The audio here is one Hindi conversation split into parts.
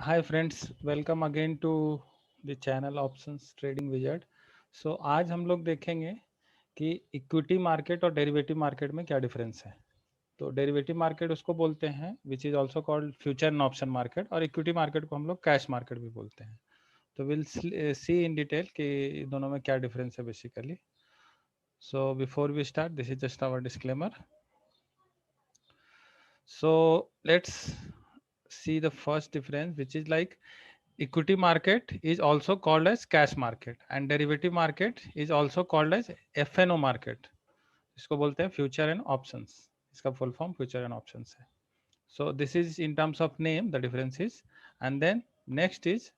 Hi friends, welcome again to the channel options trading wizard. So आज हम लोग देखेंगे कि इक्विटी मार्केट और डेरिवेटिव मार्केट में क्या डिफरेंस है। तो डेरिवेटिव मार्केट उसको बोलते हैं which is also called future and option market, और इक्विटी मार्केट को हम लोग कैश मार्केट भी बोलते हैं। तो विल सी इन डिटेल कि दोनों में क्या डिफरेंस है basically. So before we start, this is just our disclaimer. So let's see the first difference, which is like equity market is also called as cash market and derivative market is also called as FNO market. इसको बोलते हैं फ्यूचर एंड ऑप्शंस, इसका full form future and options है. So this is in terms of name the difference is. And then next is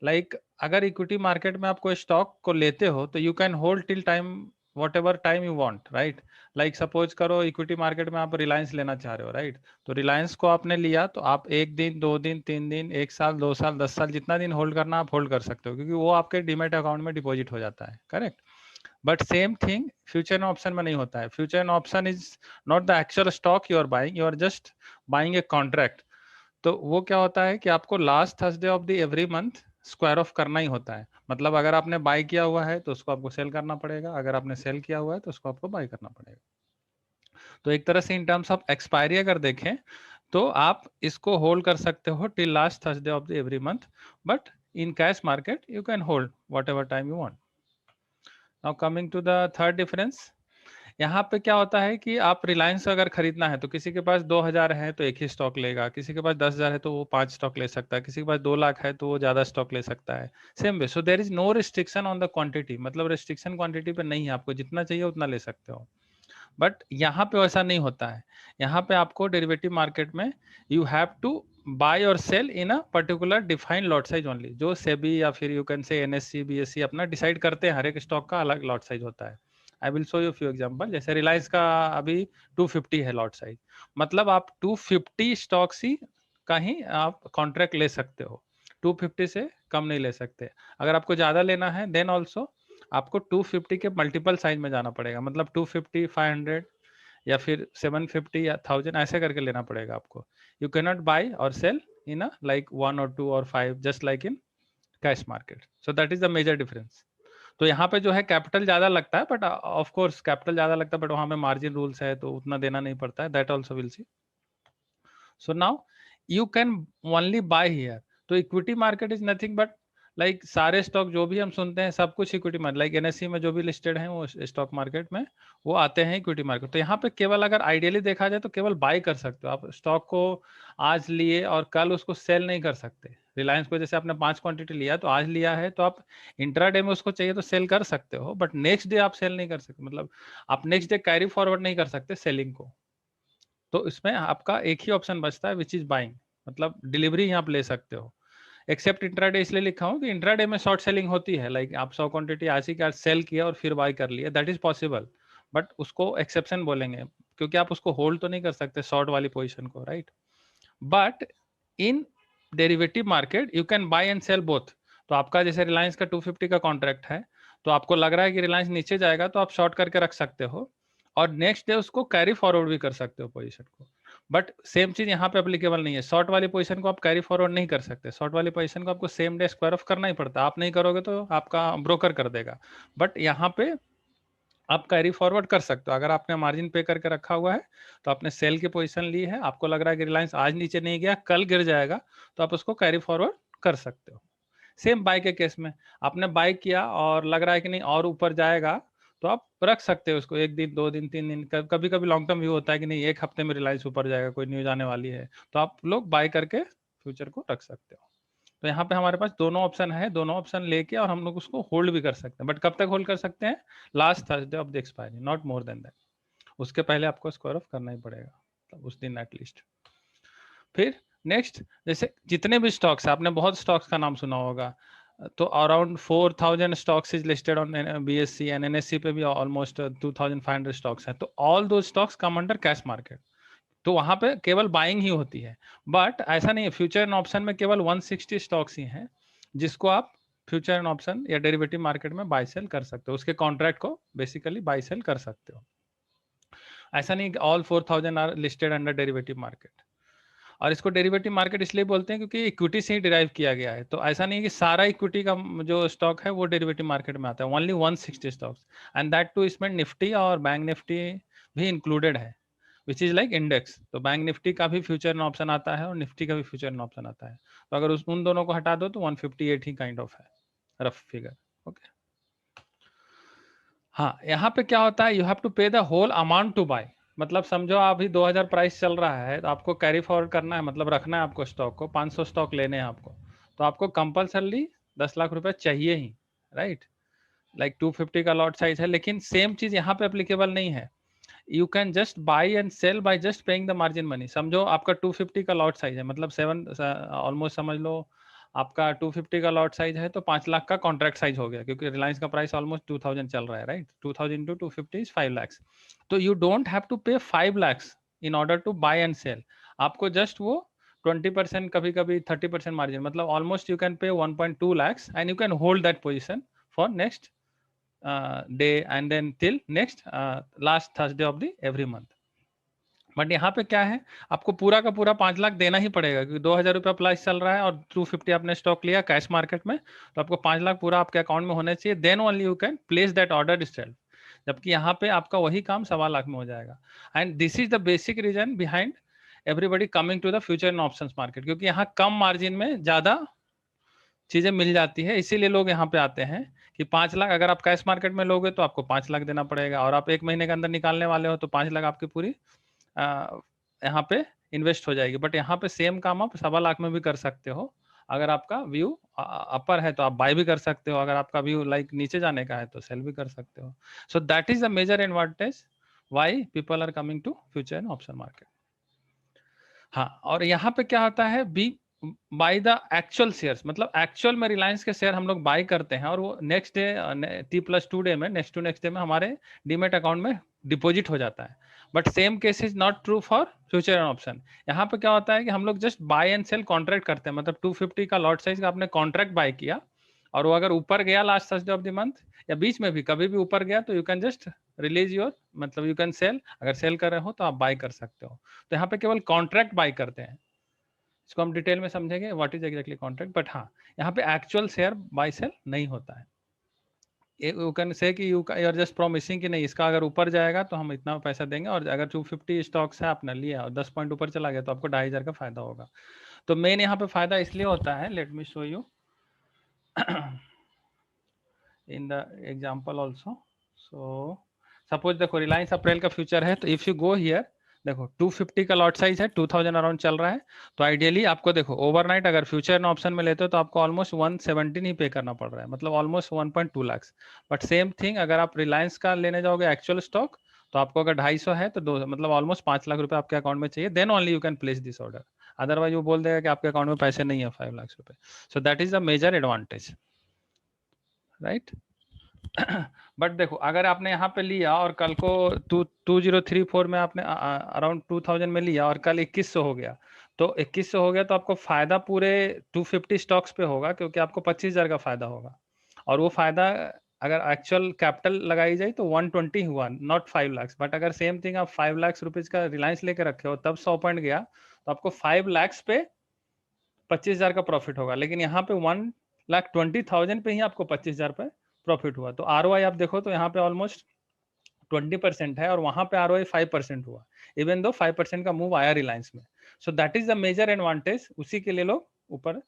like अगर इक्विटी मार्केट में आप कोई स्टॉक को लेते हो तो you can hold till time whatever time you want, right. Like suppose करो इक्विटी मार्केट में आप रिलायंस लेना चाह रहे हो, राइट. तो रिलायंस को आपने लिया तो आप 1 दिन 2 दिन 3 दिन 1 साल 2 साल 10 साल जितना दिन होल्ड करना आप होल्ड कर सकते हो, क्योंकि वो आपके डीमेट अकाउंट में डिपॉजिट हो जाता है, correct. But same thing future and option में नहीं होता है. Future and option is not the actual stock you are buying, you are just buying a contract. तो वो क्या होता है कि आपको last Thursday of the every month square off करना ही होता है. मतलब अगर आपने बाय किया हुआ है तो उसको आपको सेल करना पड़ेगा, अगर आपने सेल किया हुआ है तो उसको आपको बाय करना पड़ेगा. तो एक तरह से इन टर्म्स ऑफ एक्सपायरी अगर देखें तो आप इसको होल्ड कर सकते हो till last Thursday of the every month. But in cash market you can hold whatever time you want. Now coming to the third difference. यहाँ पे क्या होता है कि आप रिलायंस अगर खरीदना है तो किसी के पास 2,000 है तो एक ही स्टॉक लेगा, किसी के पास 10,000 है तो वो 5 स्टॉक ले सकता है, किसी के पास 2 लाख है तो वो ज्यादा स्टॉक ले सकता है. Same way, so there is no restriction on the quantity. मतलब रिस्ट्रिक्शन क्वांटिटी पे नहीं है, आपको जितना चाहिए उतना ले सकते हो. बट यहाँ पे वैसा नहीं होता है. यहाँ पे आपको डेरिवेटिव मार्केट में यू हैव टू बाय और sell in a particular defined lot size only. जो सेबी या फिर you can say NSC BSC अपना डिसाइड करते हैं, हर एक स्टॉक का अलग लॉट साइज होता है. I will show you few example. जैसे रिलायंस का अभी 250 है लॉट साइज, मतलब आप 250 स्टॉक्स ही का ही आप कॉन्ट्रैक्ट ले सकते हो, 250 से कम नहीं ले सकते. अगर आपको ज्यादा लेना है देन ऑल्सो आपको 250 के मल्टीपल साइज में जाना पड़ेगा. मतलब 250 500 या फिर 750 या 1000 ऐसे करके लेना पड़ेगा आपको. यू कैन नॉट बाय और सेल इन अ लाइक 1 और 2 और 5 just like in cash market. So that is the major difference. तो यहाँ पे जो है कैपिटल ज्यादा लगता है, बट ऑफ कोर्स कैपिटल ज्यादा लगता है, बट वहां पे मार्जिन रूल्स है तो उतना देना नहीं पड़ता है. That also will see. So now you can only buy here. तो equity market is nothing but like सारे स्टॉक जो भी हम सुनते हैं सब कुछ इक्विटी मार्केट, लाइक एनएससी में जो भी लिस्टेड है वो स्टॉक मार्केट में वो आते हैं इक्विटी मार्केट. तो यहाँ पे केवल अगर आइडियली देखा जाए तो केवल बाय कर सकते हो आप स्टॉक को. आज लिए और कल उसको सेल नहीं कर सकते. रिलायंस को जैसे आपने 5 क्वांटिटी लिया तो आज लिया है तो आप इंट्राडे में उसको चाहिए तो सेल कर सकते हो, बट नेक्स्ट डे आप सेल नहीं कर सकते. मतलब आप नेक्स्ट डे कैरी फॉरवर्ड नहीं कर सकते सेलिंग को. तो इसमें आपका एक ही ऑप्शन बचता है विच इज बाइंग. मतलब डिलीवरी ही आप ले सकते हो. एक्सेप्ट इंट्राडे इसलिए लिखा हूँ कि इंट्राडे में शॉर्ट सेलिंग होती है, लाइक आप 100 क्वांटिटी आज ही का सेल किया और फिर बाय कर लिया, दैट इज पॉसिबल. बट उसको एक्सेप्शन बोलेंगे क्योंकि आप उसको होल्ड तो नहीं कर सकते शॉर्ट वाली पोजीशन को, right. But in derivative market you can buy and sell both. तो आपका जैसे रिलायंस का 250 का कॉन्ट्रैक्ट है तो आपको लग रहा है कि रिलायंस नीचे जाएगा तो आप शॉर्ट करके रख सकते हो और नेक्स्ट डे उसको कैरी फॉरवर्ड भी कर सकते हो पोजीशन को. बट सेम चीज यहाँ पे अप्लीकेबल नहीं है. शॉर्ट वाली पोजीशन को आप कैरी फॉरवर्ड नहीं कर सकते. शॉर्ट वाली पोजीशन को आपको सेम डे स्क्वायर ऑफ करना ही पड़ता है. आप नहीं करोगे तो आपका ब्रोकर कर देगा. बट यहाँ पे आप कैरी फॉरवर्ड कर सकते हो. अगर आपने मार्जिन पे करके रखा हुआ है तो आपने सेल की पोजीशन ली है, आपको लग रहा है कि रिलायंस आज नीचे नहीं गया कल गिर जाएगा, तो आप उसको कैरी फॉरवर्ड कर सकते हो. सेम बाय के केस में आपने बाय किया और लग रहा है कि नहीं और ऊपर जाएगा तो आप रख सकते हो उसको 1 दिन 2 दिन 3 दिन. कभी कभी लॉन्ग टर्म व्यू होता है कि नहीं 1 हफ्ते में रिलायंस ऊपर जाएगा, कोई न्यूज आने वाली है, तो आप लोग बाय करके फ्यूचर को रख सकते हो. तो यहाँ पे हमारे पास दोनों ऑप्शन है, दोनों ऑप्शन लेके और हम लोग उसको होल्ड भी कर सकते हैं. बट कब तक होल्ड कर सकते हैं? Last Thursday of the expiry, not more than that. उसके पहले आपको स्क्वायर ऑफ करना ही पड़ेगा, तो उस दिन एटलीस्ट. फिर नेक्स्ट, जैसे जितने भी स्टॉक्स आपने बहुत स्टॉक्स का नाम सुना होगा, तो around 4,000 stocks is listed on BSc and NSC पे भी ऑलमोस्ट 2,500 स्टॉक्स हैं. तो ऑल दो stocks come under cash market. तो वहां पे केवल बाइंग ही होती है. बट ऐसा नहीं है, फ्यूचर एंड ऑप्शन में केवल 160 स्टॉक्स ही हैं जिसको आप फ्यूचर एंड ऑप्शन या डेरिवेटिव मार्केट में बाय सेल कर सकते हो. उसके कॉन्ट्रैक्ट को बेसिकली बाय सेल कर सकते हो. ऐसा नहीं all 4,000 are listed under derivative market. और इसको डेरिवेटिव मार्केट इसलिए बोलते हैं क्योंकि इक्विटी से ही डिराइव किया गया है। तो ऐसा नहीं है कि सारा इक्विटी का जो स्टॉक है वो डेरिवेटिव मार्केट में आता है, only 160 stocks, and that too इसमें निफ्टी और बैंक निफ्टी भी इंक्लूडेड है, विच इज लाइक इंडेक्स। तो बैंक निफ्टी का भी फ्यूचर एंड ऑप्शन आता है और निफ्टी का भी फ्यूचर एंड ऑप्शन आता है। तो अगर उन दोनों को हटा दो तो 158 ही काइंड ऑफ है, रफ फिगर। ओके, हाँ, यहाँ पे क्या होता है, you have to pay the whole amount to buy. मतलब समझो अभी 2000 प्राइस चल रहा है, तो आपको कैरी फॉरवर्ड करना है, मतलब रखना है आपको स्टॉक को, 500 स्टॉक लेने हैं आपको, तो आपको कंपल्सरली 10 लाख रुपए चाहिए ही, राइट। लाइक 250 का लॉट साइज है, लेकिन सेम चीज यहाँ पे अप्लीकेबल नहीं है। You can just buy and sell by just paying the margin money. समझो आपका 250 का लॉट साइज है, मतलब 7 ऑलमोस्ट समझ लो आपका 250 का लॉट साइज है, तो 5 लाख का कॉन्ट्रैक्ट साइज हो गया, क्योंकि रिलायंस का प्राइस ऑलमोस्ट 2000 चल रहा है, राइट। 2000 into 250 is 5 lakhs। तो you don't have to pay 5 lakhs in order to buy and sell. आपको जस्ट वो 20%, कभी कभी 30% मार्जिन, मतलब almost you can pay 1.2 lakhs and you can hold that position for next day and then till next last Thursday of the every month। But यहाँ पे क्या है, आपको पूरा का पूरा 5 लाख देना ही पड़ेगा, क्योंकि 2000 रुपया प्राइस चल रहा है और 250 आपने स्टॉक लिया कैश मार्केट में, तो आपको 5 लाख पूरा आपके अकाउंट में होना चाहिए, then only you can place that order self. जबकि यहाँ पे आपका वही काम 1.25 लाख में हो जाएगा। And this is the basic reason behind everybody coming to the future and options market, क्योंकि यहाँ कम मार्जिन में ज्यादा चीजें मिल जाती है, इसीलिए लोग यहाँ पे आते हैं कि 5 लाख अगर आप कैश मार्केट में लोगे तो आपको 5 लाख देना पड़ेगा, और आप 1 महीने के अंदर निकालने वाले हो तो 5 लाख आपकी पूरी यहाँ पे इन्वेस्ट हो जाएगी। बट यहाँ पे सेम काम आप 1.25 लाख में भी कर सकते हो। अगर आपका व्यू अपर है तो आप बाय भी कर सकते हो, अगर आपका व्यू लाइक नीचे जाने का है तो सेल भी कर सकते हो। So that is the major advantage why people are coming to future and option market. हाँ, और यहाँ पे क्या होता है, be buy the actual shares, मतलब एक्चुअल में रिलायंस के शेयर हम लोग बाय करते हैं और वो नेक्स्ट डे T+2 डे में, नेक्स्ट टू नेक्स्ट डे में हमारे डीमेट अकाउंट में डिपॉजिट हो जाता है। But same case is not true for future and option. यहाँ पे क्या होता है कि हम लोग just buy and sell contract करते हैं, मतलब 250 का लॉट साइज का आपने कॉन्ट्रैक्ट बाय किया, और वो अगर ऊपर गया last Thursday of the month या बीच में भी कभी भी ऊपर गया, तो you can just release your, मतलब यू कैन सेल, अगर सेल कर रहे हो तो आप बाय कर सकते हो। तो यहाँ पे केवल कॉन्ट्रैक्ट बाय करते हैं, इसको हम डिटेल में समझेंगे what is exactly contract. But हाँ, यहाँ पे एक्चुअल शेयर बाय सेल नहीं होता है। यू कैन से कि यू आर जस्ट प्रॉमिसिंग कि नहीं, इसका अगर ऊपर जाएगा तो हम इतना पैसा देंगे, और अगर 250 स्टॉक्स है आपने लिया और 10 पॉइंट ऊपर चला गया तो आपको 2500 का फायदा होगा। तो मेन यहाँ पे फायदा इसलिए होता है, let me show you in the example also. So suppose देखो रिलायंस अप्रैल का फ्यूचर है, तो इफ यू गो हियर, देखो 250 का लॉट साइज है, 2000 अराउंड चल रहा है, तो आइडियली आपको देखो ओवरनाइट अगर फ्यूचर एंड ऑप्शन में लेते हो तो आपको ऑलमोस्ट 117 ही पे करना पड़ रहा है, मतलब almost 1.2 lakh. But same thing अगर आप रिलायंस का लेने जाओगे एक्चुअल स्टॉक, तो आपको अगर 250 है तो मतलब ऑलमोस्ट 5 लाख रुपए आपके अकाउंट में चाहिए, then only you can place this order. Otherwise वो बोल देगा कि आपके अकाउंट में पैसे नहीं है 5 लाख रुपए। So that is the major advantage, right. बट देखो अगर आपने यहाँ पे लिया और कल को 2034 में आपने अराउंड 2000 में लिया और कल 2100 हो गया, तो 2100 हो गया तो आपको फायदा पूरे 250 स्टॉक्स पे होगा, क्योंकि आपको 25,000 का फायदा होगा। और वो फायदा अगर एक्चुअल कैपिटल लगाई जाए तो 120 हुआ, नॉट 5 लाख। बट अगर सेम थिंग आप 5 लाख रुपीज का रिलायंस लेके रखे हो तब 100 पॉइंट गया, तो आपको 5 लाख पे 25,000 का प्रॉफिट होगा। लेकिन यहाँ पे 1,20,000 पे ही आपको 25,000 पे प्रॉफिट हुआ। तो ROI आप देखो तो यहाँ पे ऑलमोस्ट 20% है और वहां पे ROI 5% हुआ, इवन दो 5% का मूव आया रिलायंस में। So that is the major advantage, उसी के लिए लोग ऊपर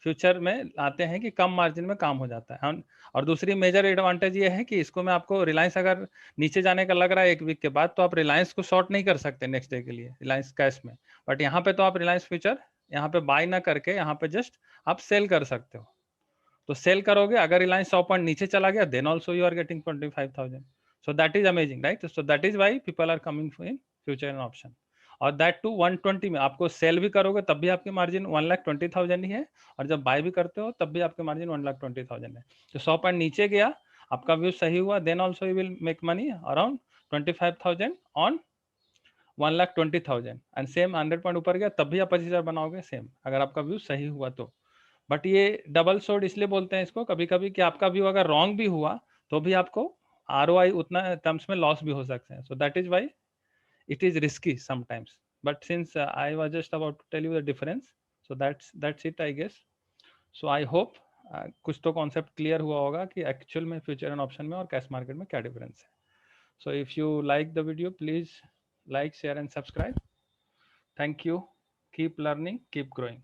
फ्यूचर में आते हैं कि कम मार्जिन में काम हो जाता है। और दूसरी मेजर एडवांटेज ये है कि इसको मैं आपको, रिलायंस अगर नीचे जाने का लग रहा है 1 वीक के बाद, तो आप रिलायंस को शॉर्ट नहीं कर सकते नेक्स्ट डे के लिए रिलायंस कैश में। बट यहाँ पे तो आप रिलायंस फ्यूचर यहाँ पे बाय ना करके यहाँ पे जस्ट आप सेल कर सकते हो। तो सेल करोगे, अगर रिलायंस 100 पॉइंट नीचे चला गया, then also you are getting 25,000। So that is amazing, right. So that is why people are coming in future and option. और दैट टू 120 में आपको सेल भी करोगे तब भी आपकी मार्जिन 1,20,000 ही है, और जब बाय भी करते हो तब भी आपके मार्जिन 1,20,000 है। तो 100 पॉइंट नीचे गया, आपका व्यू सही हुआ, then also you will make money around 25,000 on 1,20,000। And same 100 point ऊपर गया तब भी आप 25,000 बनाओगे सेम, अगर आपका व्यू सही हुआ तो। बट ये डबल सोर्ड इसलिए बोलते हैं इसको कभी कभी कि आपका व्यू अगर रॉन्ग भी हुआ तो भी आपको ROI उतना टर्म्स में लॉस भी हो सकते हैं। सो that is why it is risky sometimes. but since I was just about to tell you the difference, so that's it I guess. So I hope कुछ तो कॉन्सेप्ट क्लियर हुआ होगा कि एक्चुअल में फ्यूचर एंड ऑप्शन में और कैश मार्केट में क्या डिफरेंस है. So if you like the video, please like, share and subscribe. Thank you. Keep learning, keep growing.